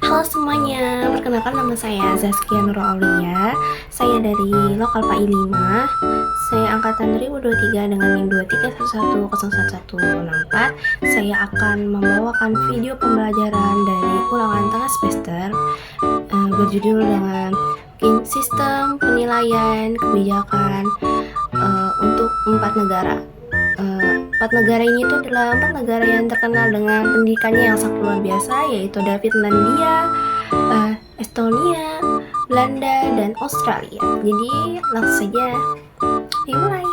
Halo semuanya, perkenalkan nama saya Zaskia Nurul Aulia. Saya dari Lokal PAI 5. Saya angkatan 2023 dengan NIM 2311011164. Saya akan membawakan video pembelajaran dari ulangan tengah semester berjudul dengan sistem penilaian kebijakan untuk 4 negara. 4 negara ini itu adalah 4 negara yang terkenal dengan pendidikannya yang sangat luar biasa, yaitu ada Finlandia, Estonia, Belanda, dan Australia. Jadi langsung saja dimulai.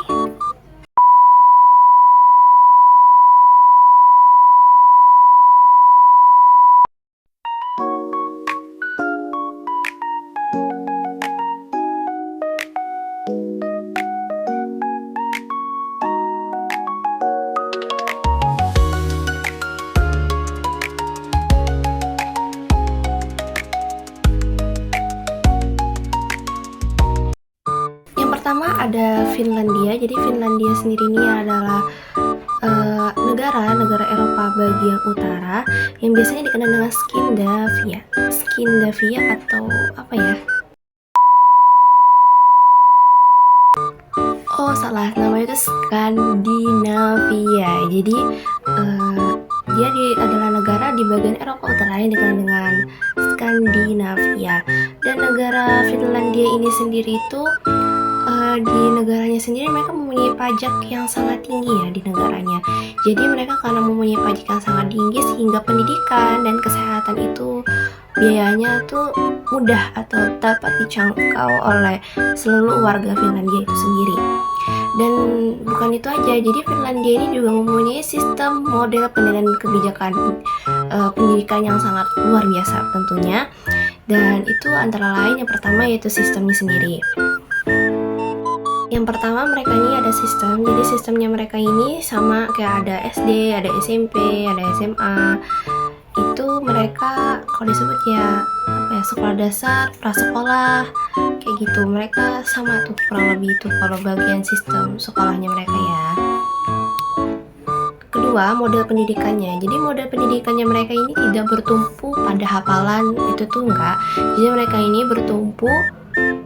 Pertama ada Finlandia. Jadi Finlandia sendiri ini adalah negara Eropa bagian utara yang biasanya dikenal dengan Skandinavia atau apa ya? Oh salah, namanya itu Skandinavia. Jadi dia adalah negara di bagian Eropa utara yang dikenal dengan Skandinavia. Dan negara Finlandia ini sendiri itu di negaranya sendiri mereka mempunyai pajak yang sangat tinggi ya di negaranya. Jadi mereka karena mempunyai pajak yang sangat tinggi sehingga pendidikan dan kesehatan itu biayanya tuh mudah atau dapat dijangkau oleh seluruh warga Finlandia itu sendiri. Dan bukan itu aja, jadi Finlandia ini juga mempunyai sistem model penilaian kebijakan pendidikan yang sangat luar biasa tentunya. Dan itu antara lain yang pertama yaitu sistemnya sendiri. Yang pertama mereka ini ada sistem, jadi sistemnya mereka ini sama kayak ada SD, ada SMP, ada SMA. Itu mereka kalau disebut ya apa ya, sekolah dasar, prasekolah, kayak gitu. Mereka sama tuh kurang lebih itu kalau bagian sistem sekolahnya mereka ya. Kedua, model pendidikannya. Jadi model pendidikannya mereka ini tidak bertumpu pada hafalan, itu tuh enggak. Jadi mereka ini bertumpu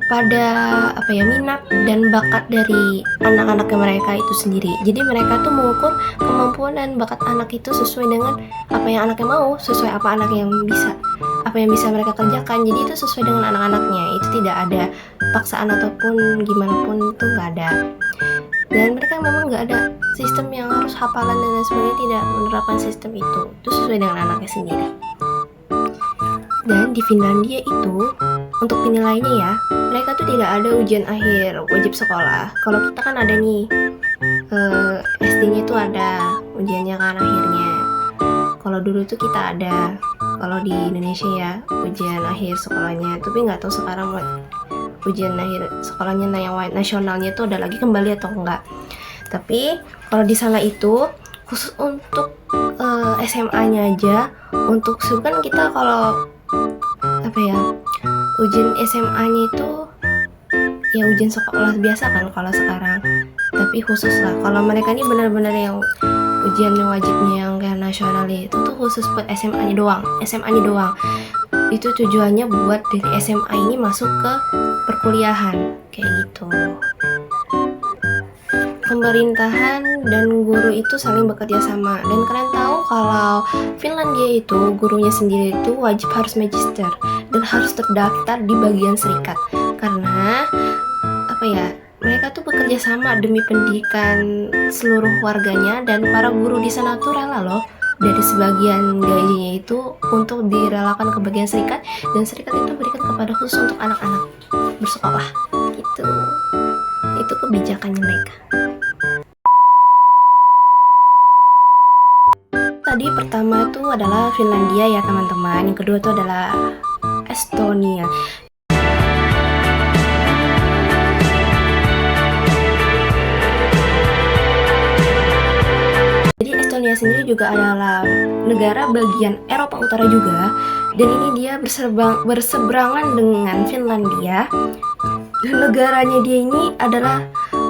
pada apa ya, minat dan bakat dari anak-anaknya mereka itu sendiri. Jadi mereka tuh mengukur kemampuan dan bakat anak itu sesuai dengan apa yang anaknya mau, sesuai apa anak yang bisa, apa yang bisa mereka kerjakan. Jadi itu sesuai dengan anak-anaknya. Itu tidak ada paksaan ataupun gimana pun, itu nggak ada. Dan mereka memang nggak ada sistem yang harus hafalan dan lain sebagainya, tidak menerapkan sistem itu. Itu sesuai dengan anaknya sendiri. Dan di Finlandia itu untuk penilaiannya ya, mereka tuh tidak ada ujian akhir wajib sekolah. Kalau kita kan ada nih, SD-nya tuh ada ujiannya kan akhirnya. Kalau dulu tuh kita ada, kalau di Indonesia ya, ujian akhir sekolahnya. Tapi nggak tahu sekarang ujian akhir sekolahnya yang nasionalnya tuh ada lagi kembali atau enggak. Tapi kalau di sana itu khusus untuk SMA-nya aja, untuk kan kita kalau apa ya, ujian SMA-nya itu ya ujian sekolah biasa kan kalau sekarang, tapi khusus lah kalau mereka ini benar-benar yang ujiannya wajibnya yang kayak nasional itu tuh khusus buat SMA-nya doang. Itu tujuannya buat dari SMA ini masuk ke perkuliahan kayak gitu. Pemerintahan dan guru itu saling bekerja sama. Dan kalian tahu kalau Finlandia itu gurunya sendiri itu wajib harus magister dan harus terdaftar di bagian serikat. Karena apa ya, mereka tuh bekerja sama demi pendidikan seluruh warganya, dan para guru di sana tuh rela loh dari sebagian gajinya itu untuk direlakan ke bagian serikat, dan serikat itu berikan kepada khusus untuk anak-anak bersekolah gitu. Itu kebijakannya mereka. Tadi pertama itu adalah Finlandia ya teman-teman. Yang kedua itu adalah Estonia. Jadi Estonia sendiri juga adalah negara bagian Eropa Utara juga. Dan ini dia berseberangan dengan Finlandia. Dan negaranya dia ini adalah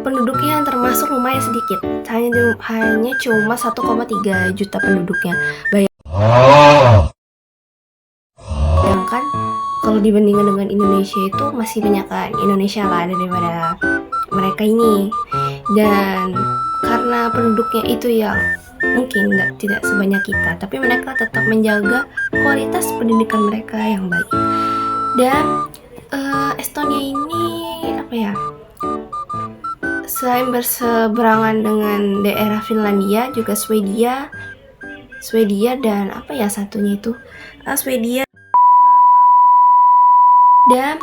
penduduknya yang termasuk lumayan sedikit, hanya cuma 1,3 juta penduduknya. Bayangkan Sedangkan kalau dibandingkan dengan Indonesia itu masih banyak kan Indonesia lah daripada mereka ini. Dan karena penduduknya itu yang mungkin tidak sebanyak kita, tapi mereka tetap menjaga kualitas pendidikan mereka yang baik. Dan Estonia ini apa ya, selain berseberangan dengan daerah Finlandia, juga Swedia dan apa ya satunya itu Swedia. Dan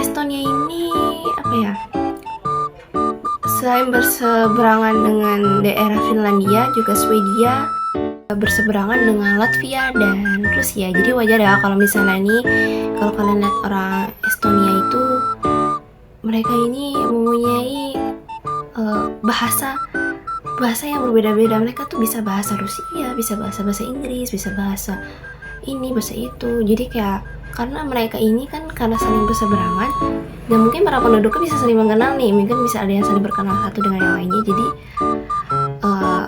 Estonia ini apa ya, selain berseberangan dengan daerah Finlandia, juga Swedia berseberangan dengan Latvia dan Rusia. Jadi wajar ya kalau misalnya nih, kalau kalian lihat orang Estonia itu, mereka ini mempunyai bahasa yang berbeda-beda. Mereka tuh bisa bahasa Rusia, bisa bahasa Inggris, bisa bahasa ini, bahasa itu. Jadi kayak karena mereka ini kan karena saling berseberangan, dan mungkin para penduduknya bisa saling mengenal nih, mungkin bisa ada yang saling berkenal satu dengan yang lainnya. Jadi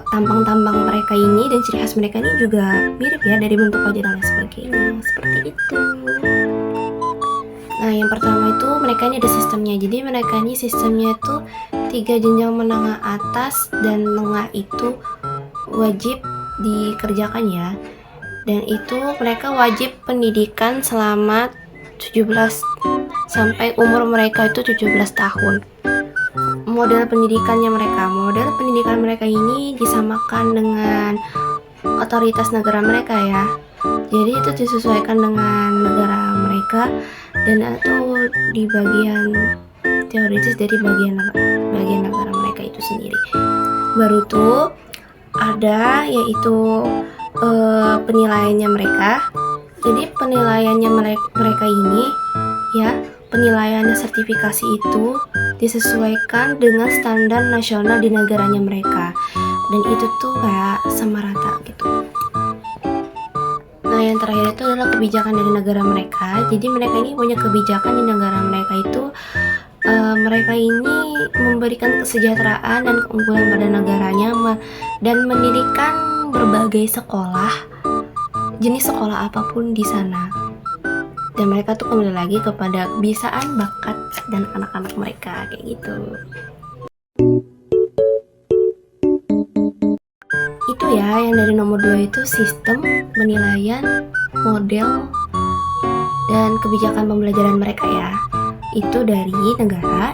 tampang-tampang mereka ini dan ciri khas mereka ini juga mirip ya, dari bentuk wajah dan lain sebagainya, seperti itu. Nah, yang pertama itu mereka ini ada sistemnya. Jadi mereka ini sistemnya itu 3 jenjang menengah atas dan tengah itu wajib dikerjakan ya. Dan itu mereka wajib pendidikan selama 17 sampai umur mereka itu 17 tahun. Model pendidikan mereka ini disamakan dengan otoritas negara mereka ya. Jadi itu disesuaikan dengan negara mereka, dan atau di bagian teoritis dari bagian negara mereka itu sendiri. Baru tuh ada yaitu penilaiannya mereka. Jadi penilaiannya mereka ini ya, penilaiannya sertifikasi itu disesuaikan dengan standar nasional di negaranya mereka, dan itu tuh kayak sama rata gitu. Nah, yang terakhir itu adalah kebijakan dari negara mereka. Jadi mereka ini punya kebijakan di negara mereka itu, mereka ini memberikan kesejahteraan dan keunggulan pada negaranya dan mendirikan berbagai sekolah, jenis sekolah apapun di sana. Dan mereka tuh kembali lagi kepada kebiasaan, bakat, dan anak-anak mereka kayak gitu. Itu ya, yang dari nomor 2 itu sistem penilaian, model, dan kebijakan pembelajaran mereka ya. Itu dari negara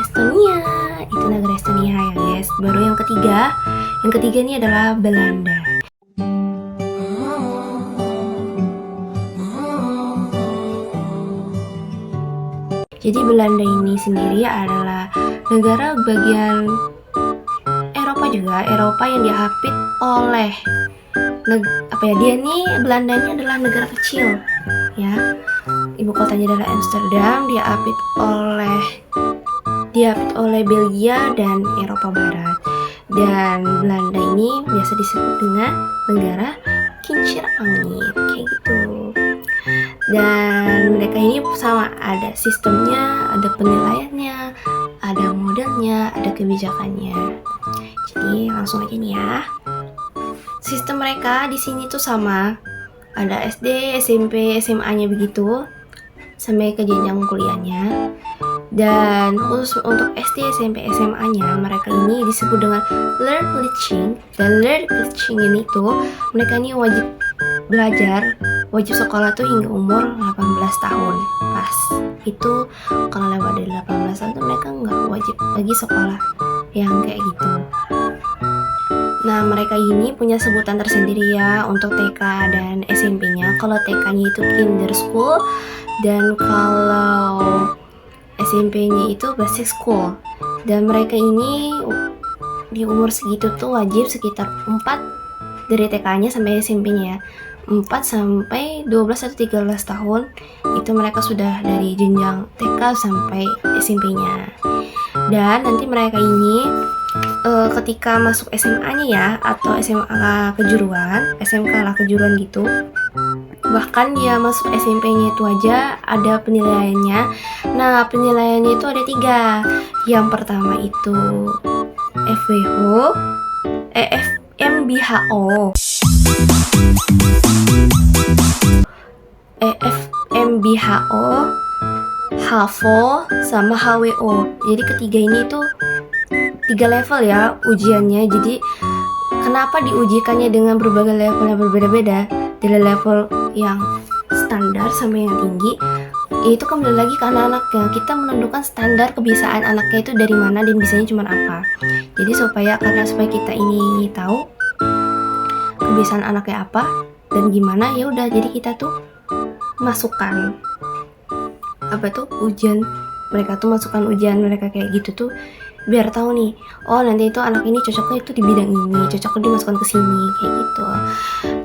Estonia. Itu negara Estonia ya guys. Baru yang ketiga ini adalah Belanda. Jadi Belanda ini sendiri adalah negara bagian Eropa yang diapit oleh Belanda ini adalah negara kecil ya. Ibu kotanya adalah Amsterdam, diapit oleh Belgia dan Eropa Barat. Dan Belanda ini biasa disebut dengan negara kincir angin kayak gitu. Dan mereka ini sama, ada sistemnya, ada penilaiannya, ada modelnya, ada kebijakannya. Jadi langsung aja nih ya. Sistem mereka di sini tuh sama, ada SD, SMP, SMA-nya begitu, sampai ke jenjang kuliahnya. Dan khusus untuk SD, SMP, SMA-nya mereka ini disebut dengan learn teaching. Dan learn teaching ini tuh mereka ini wajib belajar, wajib sekolah tuh hingga umur 18 tahun. Pas itu kalau lewat dari 18 tahun tuh mereka nggak wajib lagi sekolah yang kayak gitu. Nah, mereka ini punya sebutan tersendiri ya untuk TK dan SMP-nya. Kalau TK-nya itu kinder school, dan kalau SMP-nya itu basic school. Dan mereka ini di umur segitu tuh wajib sekitar 4 dari TK-nya sampai SMP-nya ya. 4 sampai 12 atau 13 tahun itu mereka sudah dari jenjang TK sampai SMP-nya. Dan nanti mereka ini ketika masuk SMA-nya ya, atau SMA kejuruan, SMK lah kejuruan gitu, bahkan dia masuk SMP-nya itu aja ada penilaiannya. Nah, penilaiannya itu ada 3. Yang pertama itu MBHO, BHO, HAVO, sama HWO. Jadi ketiga ini tuh 3 level ya ujiannya. Jadi kenapa diujikannya dengan berbagai level yang berbeda-beda, dari level yang standar sampai yang tinggi, itu kembali lagi ke anak-anaknya. Kita menentukan standar kebiasaan anaknya itu dari mana dan bisanya cuma apa. Jadi supaya kita ini tahu kebiasaan anaknya apa dan gimana, ya udah jadi kita tuh masukkan ujian mereka kayak gitu tuh, biar tahu nih, oh nanti itu anak ini cocoknya itu di bidang ini, cocoknya dimasukkan ke sini kayak gitu.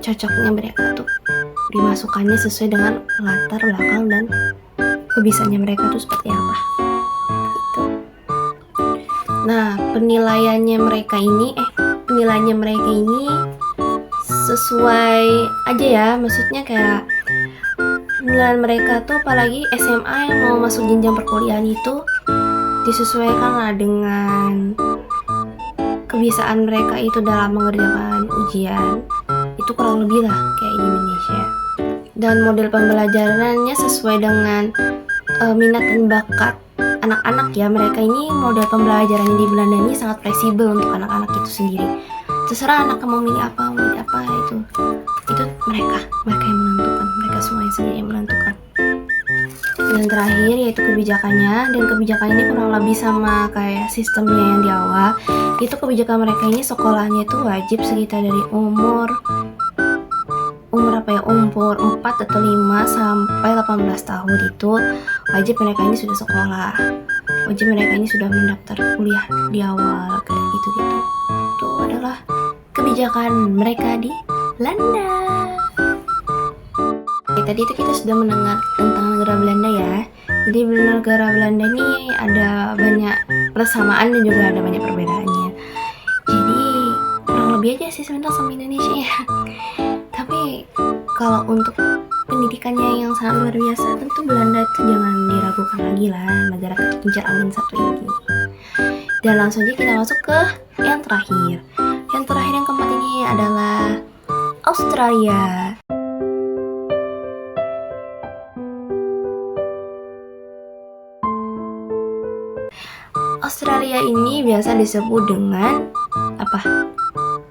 Cocoknya mereka tuh dimasukkannya sesuai dengan latar belakang dan kebiasaannya mereka tuh seperti apa gitu. Nah, penilaiannya mereka ini sesuai aja ya, maksudnya kayak penilaian mereka tuh apalagi SMA yang mau masuk jenjang perkuliahan itu disesuaikan lah dengan kebiasaan mereka itu dalam mengerjakan ujian. Itu kurang lebih lah kayak di Indonesia. Dan model pembelajarannya sesuai dengan minat dan bakat anak-anak ya. Mereka ini model pembelajarannya di Belanda ini sangat fleksibel untuk anak-anak itu sendiri. Terserah anak mau milih apa itu mereka yang menentukan, mereka semua sendiri yang menentukan. Dan terakhir yaitu kebijakannya, dan kebijakan ini kurang lebih sama kayak sistemnya yang di awal. Itu kebijakan mereka ini sekolahnya itu wajib sekitar dari umur 4 atau 5 sampai 18 tahun itu wajib mereka ini sudah sekolah. Wajib mereka ini sudah mendaftar kuliah di awal kayak gitu-gitu. Itu adalah kebijakan mereka di Belanda. Tadi itu kita sudah mendengar tentang negara Belanda ya. Jadi negara Belanda ini ada banyak persamaan dan juga ada banyak perbedaannya. Jadi kurang lebih aja sih sebenarnya sama Indonesia ya. Tapi kalau untuk pendidikannya yang sangat luar biasa, tentu Belanda itu jangan diragukan lagi lah, negara kincir angin satu ini. Dan langsung aja kita masuk ke yang terakhir. Yang terakhir yang keempat ini adalah Australia. Australia ini biasa disebut dengan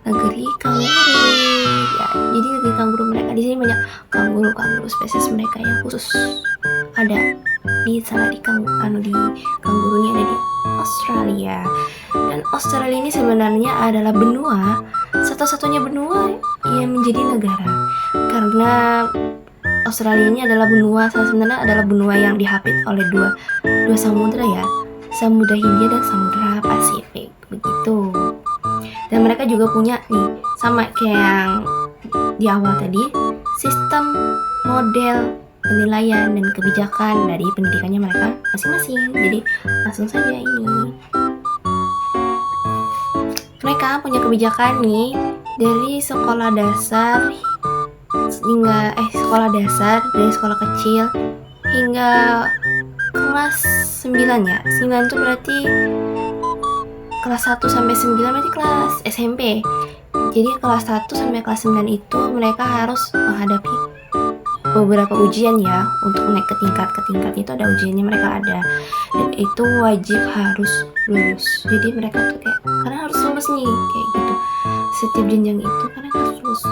negeri kanguru ya. Jadi negeri kanguru mereka di sini banyak kanguru spesies mereka yang khusus ada di kangurunya ada di Australia. Dan Australia ini sebenarnya adalah benua, satu-satunya benua yang menjadi negara, karena Australia ini adalah sebenarnya adalah benua yang dihapit oleh dua samudra ya, Samudra Hindia dan Samudra Pasifik begitu. Dan mereka juga punya nih, sama kayak yang di awal tadi, sistem model penilaian dan kebijakan dari pendidikannya mereka masing-masing. Jadi langsung saja ini, mereka punya kebijakan nih dari sekolah dasar dari sekolah kecil hingga kelas 9 ya. 9 itu berarti kelas 1 sampai 9 berarti kelas SMP. Jadi kelas 1 sampai kelas 9 itu mereka harus menghadapi beberapa ujian ya. Untuk naik ke tingkat itu ada ujiannya mereka ada. Dan itu wajib harus lulus. Jadi mereka tuh kayak karena harus lulus nih kayak gitu. Setiap jenjang itu karena harus lulus.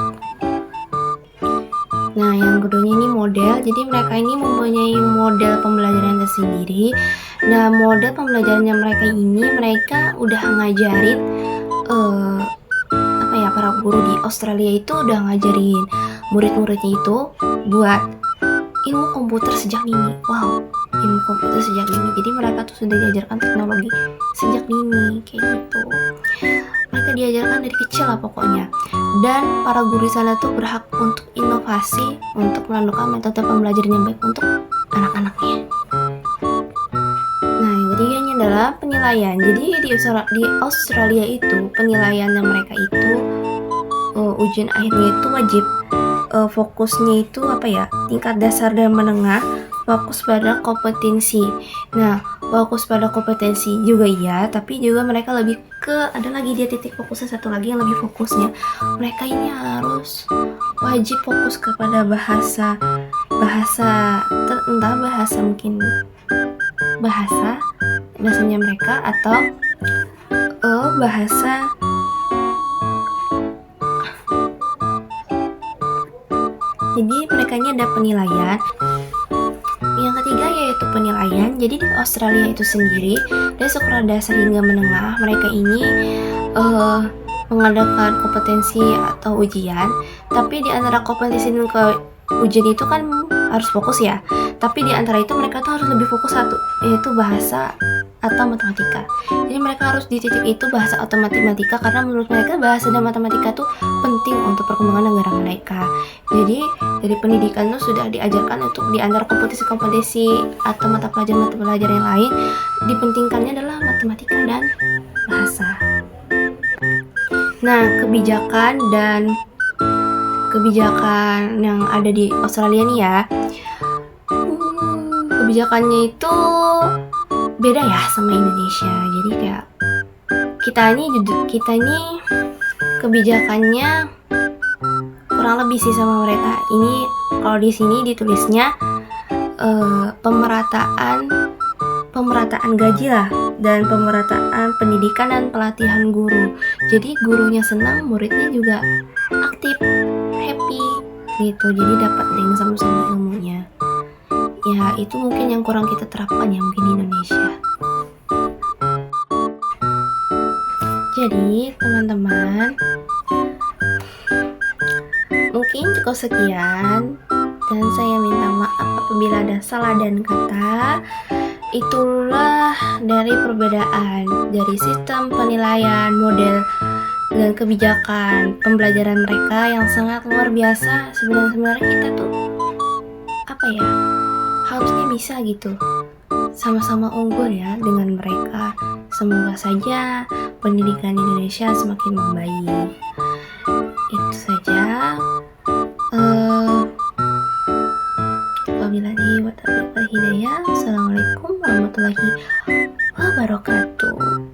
Nah, yang keduanya ini model. Jadi mereka ini mempunyai model pembelajaran tersendiri. Nah, model pembelajarannya mereka udah ngajarin para guru di Australia itu udah ngajarin murid-muridnya itu buat ilmu komputer sejak dini. Wow, ilmu komputer sejak dini. Jadi mereka tuh sudah diajarkan teknologi sejak dini kayak gitu. Mereka diajarkan dari kecil lah pokoknya. Dan para guru di sana tuh berhak untuk inovasi, untuk menentukan metode pembelajaran yang baik untuk anak-anaknya. Nah, yang ketiganya adalah penilaian. Jadi di Australia itu penilaiannya mereka itu ujian akhirnya itu wajib. Fokusnya itu tingkat dasar dan menengah, fokus pada kompetensi. Nah, fokus pada kompetensi juga iya, tapi juga mereka lebih ke ada lagi dia titik fokusnya satu lagi yang lebih fokusnya. Mereka ini harus wajib fokus kepada bahasa entah bahasa mungkin bahasanya mereka atau bahasa jadi mereka ini ada penilaian. Yang ketiga yaitu penilaian. Jadi di Australia itu sendiri dari sekolah dasar hingga menengah mereka ini mengadakan kompetensi atau ujian. Tapi di antara kompetensi dan ujian itu kan harus fokus ya. Tapi di antara itu mereka tuh harus lebih fokus satu, yaitu bahasa atau matematika. Jadi mereka harus di titik itu bahasa atau matematika karena menurut mereka bahasa dan matematika tuh penting untuk perkembangan negara mereka. Jadi dari pendidikan tuh sudah diajarkan untuk di antara kompetisi-kompetisi atau mata pelajaran yang lain dipentingkannya adalah matematika dan bahasa. Nah, kebijakan yang ada di Australia nih ya, kebijakannya itu beda ya sama Indonesia. Jadi kayak kita ini kebijakannya kurang lebih sih sama mereka. Ini kalau di sini ditulisnya pemerataan gaji lah dan pemerataan pendidikan dan pelatihan guru. Jadi gurunya senang, muridnya juga aktif, happy gitu. Jadi dapat dengan sama-sama ilmunya. Ya itu mungkin yang kurang kita terapkan ya mungkin di Indonesia. Jadi teman-teman, mungkin cukup sekian dan saya minta maaf apabila ada salah dan kata. Itulah dari perbedaan dari sistem penilaian, model dan kebijakan pembelajaran mereka yang sangat luar biasa. Sebenarnya kita tuh harusnya bisa gitu sama-sama unggul ya dengan mereka. Semoga saja pendidikan di Indonesia semakin membaik. Itu saja. Wabillahi wa taufiq wal hidayah. Assalamualaikum warahmatullahi wabarakatuh.